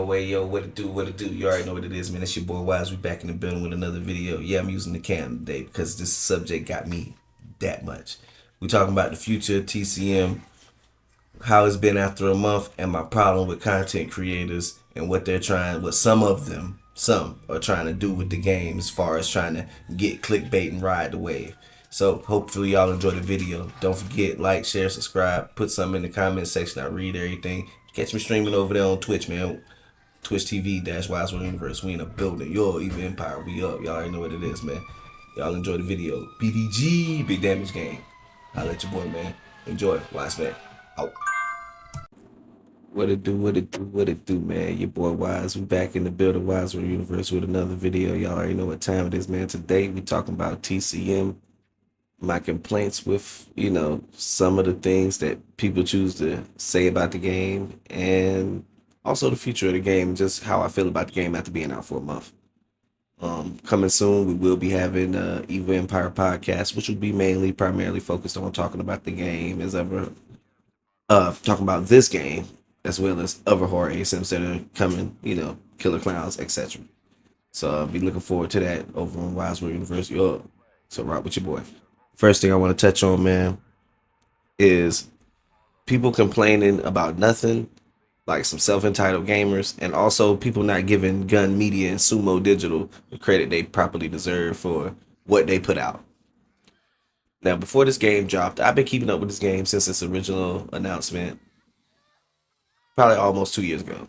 way, yo, what it do, what it do. You already know what it is, man. It's your boy Wise. We back in the building with another video. Yeah, I'm using the cam today because this subject got me that much. We talking about the future, TCM, how it's been after a month, and my problem with content creators and what they're trying, what some of them, some are trying to do with the game as far as trying to get clickbait and ride the wave. So hopefully y'all enjoy the video. Don't forget, like, share, subscribe, put something in the comment section. I read everything. Catch me streaming over there on Twitch, man. Twitch TV /WiseWorldUniverse. We in a building. Yo, even Empire, we up. Y'all already know what it is, man. Y'all enjoy the video. BDG, Big Damage Game. I'll let your boy, man. Enjoy. Wise man. Out. What it do, what it do, what it do, man. Your boy Wise. We back in the building, WiseWorldUniverse, with another video. Y'all already know what time it is, man. Today we talking about TCM. My complaints with, some of the things that people choose to say about the game, and also the future of the game, just how I feel about the game after being out for a month. Coming soon, we will be having Evil Empire podcast, which will be primarily focused on talking about the game as ever, talking about this game as well as other horror ASMs that are coming, Killer Clowns, etc. So I'll be looking forward to that over on WiseWorldUniverse. Yo, so rock with your boy. First thing I want to touch on, man, is people complaining about nothing, like some self-entitled gamers, and also people not giving Gun Media and Sumo Digital the credit they properly deserve for what they put out. Now, before this game dropped, I've been keeping up with this game since its original announcement, probably almost 2 years ago.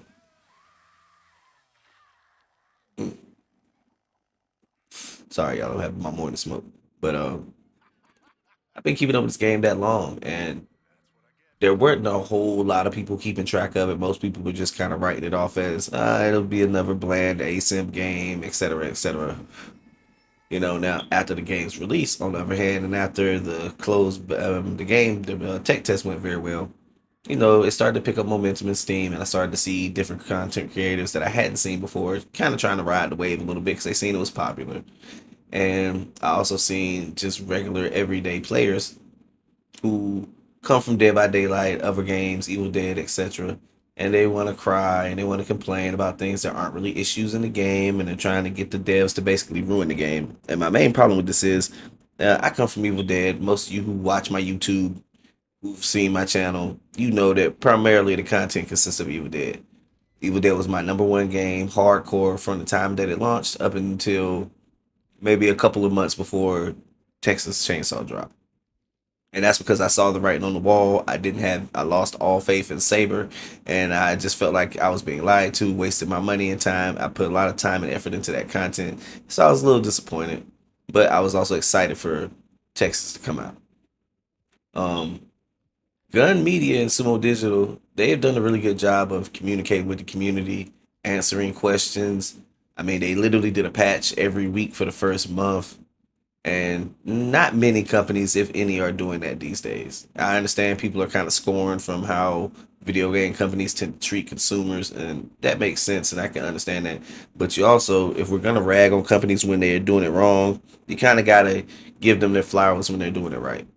Sorry, y'all don't have my morning smoke, but I've been keeping up with this game that long, and there weren't a whole lot of people keeping track of it. Most people were just kind of writing it off as it'll be another bland ASIM game, etc., etc. Now after the game's release, on the other hand, and after the tech test went very well. It started to pick up momentum in Steam, and I started to see different content creators that I hadn't seen before, kind of trying to ride the wave a little bit because they seen it was popular. And I also seen just regular everyday players who come from Dead by Daylight, other games, Evil Dead, etc. And they want to cry and they want to complain about things that aren't really issues in the game, and they're trying to get the devs to basically ruin the game. And my main problem with this is, I come from Evil Dead. Most of you who watch my YouTube, who've seen my channel, you know that primarily the content consists of Evil Dead. Evil Dead was my #1 game, hardcore, from the time that it launched up until maybe a couple of months before Texas Chainsaw dropped. And that's because I saw the writing on the wall. I lost all faith in Saber, and I just felt like I was being lied to, wasted my money and time. I put a lot of time and effort into that content, so I was a little disappointed, but I was also excited for Texas to come out. Gun Media and Sumo Digital, they have done a really good job of communicating with the community, answering questions. I mean, they literally did a patch every week for the first month. And not many companies, if any, are doing that these days. I understand people are kind of scorned from how video game companies tend to treat consumers, and that makes sense, and I can understand that. But you also, if we're going to rag on companies when they're doing it wrong, you kind of got to give them their flowers when they're doing it right.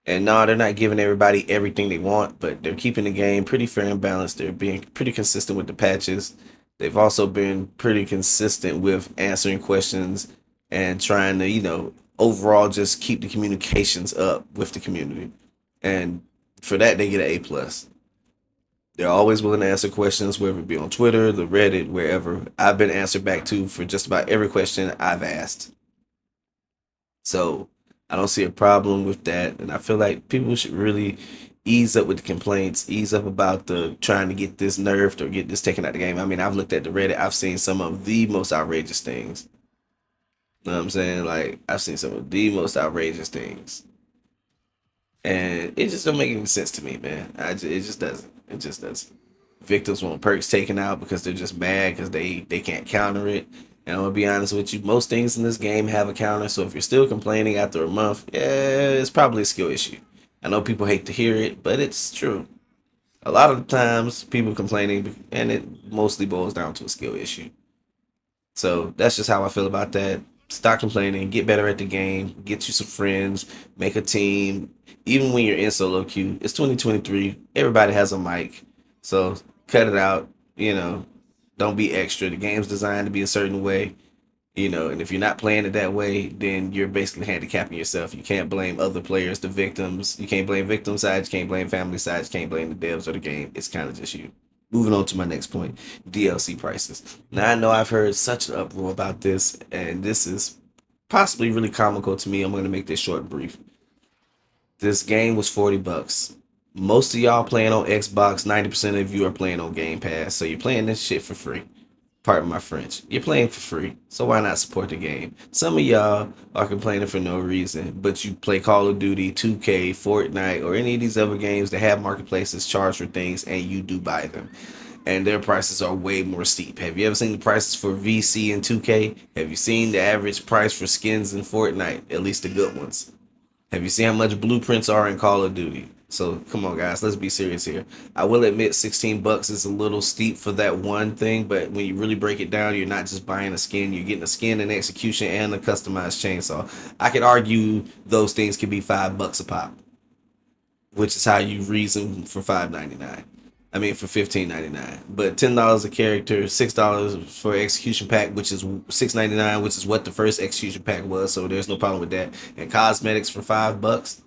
And no, they're not giving everybody everything they want, but they're keeping the game pretty fair and balanced. They're being pretty consistent with the patches. They've also been pretty consistent with answering questions and trying to, overall just keep the communications up with the community. And for that, they get an A+. They're always willing to answer questions, whether it be on Twitter, the Reddit, wherever. I've been answered back to for just about every question I've asked. So I don't see a problem with that. And I feel like people should really ease up with the complaints, ease up about the trying to get this nerfed or get this taken out of the game. I mean, I've looked at the Reddit. I've seen some of the most outrageous things. You know what I'm saying? Like, I've seen some of the most outrageous things. And it just don't make any sense to me, man. It just doesn't. It just doesn't. Victims want perks taken out because they're just mad because they can't counter it. And I'm going to be honest with you, most things in this game have a counter. So if you're still complaining after a month, yeah, it's probably a skill issue. I know people hate to hear it, but it's true. A lot of the times, people complaining, and it mostly boils down to a skill issue. So that's just how I feel about that. Stop complaining, get better at the game, get you some friends, make a team. Even when you're in solo queue, it's 2023. Everybody has a mic. So cut it out. You know, don't be extra. The game's designed to be a certain way. And if you're not playing it that way, then you're basically handicapping yourself. You can't blame other players, the victims. You can't blame victim sides. You can't blame family sides. You can't blame the devs or the game. It's kind of just you. Moving on to my next point, DLC prices. Now I know I've heard such an uproar about this, and this is possibly really comical to me. I'm going to make this short and brief. This game was $40. Most of y'all playing on Xbox. 90% of you are playing on Game Pass, so you're playing this shit for free. Pardon my French. You're playing for free, so why not support the game? Some of y'all are complaining for no reason, but you play Call of Duty, 2K, Fortnite, or any of these other games that have marketplaces charged for things, and you do buy them. And their prices are way more steep. Have you ever seen the prices for VC and 2K? Have you seen the average price for skins in Fortnite? At least the good ones. Have you seen how much blueprints are in Call of Duty? So come on, guys, let's be serious here. I will admit, $16 is a little steep for that one thing, but when you really break it down, you're not just buying a skin; you're getting a skin, and execution, and a customized chainsaw. I could argue those things could be $5 a pop, which is how you reason for $5.99. I mean for $15.99. But $10 a character, $6 for execution pack, which is $6.99, which is what the first execution pack was. So there's no problem with that. And cosmetics for $5.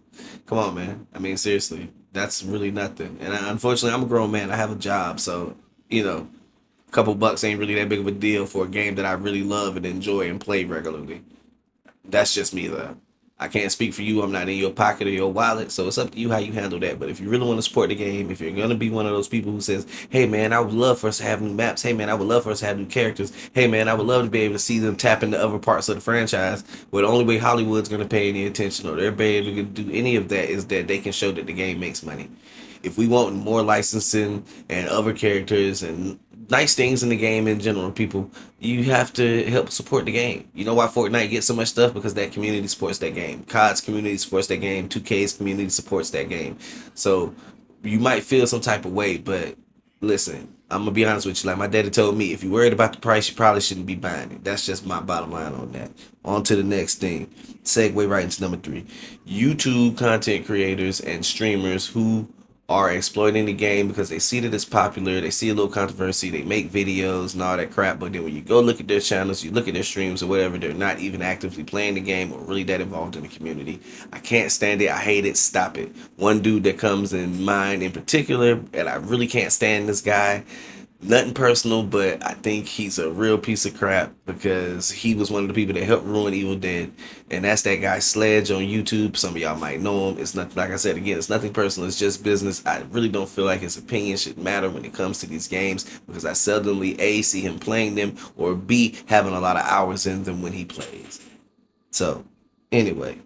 Come on, man. I mean seriously, that's really nothing. And unfortunately, I'm a grown man. I have a job, so a couple bucks ain't really that big of a deal for a game that I really love and enjoy and play regularly. That's just me though. I can't speak for you. I'm not in your pocket or your wallet, so it's up to you how you handle that. But if you really want to support the game, if you're gonna be one of those people who says, "Hey man, I would love for us to have new maps. Hey man, I would love for us to have new characters. Hey man, I would love to be able to see them tap into other parts of the franchise." Well, the only way Hollywood's gonna pay any attention or they're able to do any of that is that they can show that the game makes money. If we want more licensing and other characters and nice things in the game in general, people, you have to help support the game. You know why Fortnite gets so much stuff? Because that community supports that game. COD's community supports that game. 2K's community supports that game. So you might feel some type of way, but listen, I'm gonna be honest with you. Like my daddy told me, if you're worried about the price, you probably shouldn't be buying it. That's just my bottom line on that. On to the next thing. Segue right into number three. YouTube content creators and streamers who are exploiting the game because they see that it's popular, they see a little controversy, they make videos and all that crap, but then when you go look at their channels, you look at their streams or whatever, they're not even actively playing the game or really that involved in the community. I can't stand it. I hate it. Stop it. One dude that comes in mind in particular, and I really can't stand this guy. Nothing personal, but I think he's a real piece of crap because he was one of the people that helped ruin Evil Dead. And that's that guy Sledge on YouTube. Some of y'all might know him. It's not, like I said again, it's nothing personal. It's just business. I really don't feel like his opinion should matter when it comes to these games because I seldomly A, see him playing them, or B, having a lot of hours in them when he plays. So, anyway,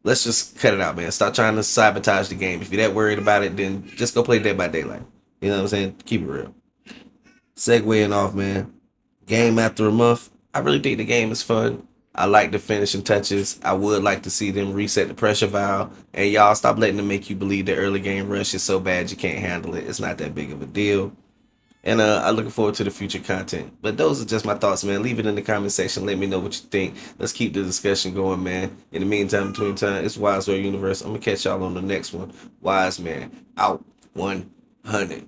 let's just cut it out, man. Stop trying to sabotage the game. If you're that worried about it, then just go play Dead by Daylight. You know what I'm saying? Keep it real. Segueing off, man. Game after a month. I really think the game is fun. I like the finishing touches. I would like to see them reset the pressure valve. And y'all stop letting them make you believe the early game rush is so bad you can't handle it. It's not that big of a deal. And I'm looking forward to the future content. But those are just my thoughts, man. Leave it in the comment section. Let me know what you think. Let's keep the discussion going, man. In the meantime, between time, it's WiseWorldUniverse. I'm going to catch y'all on the next one. Wise man out 100.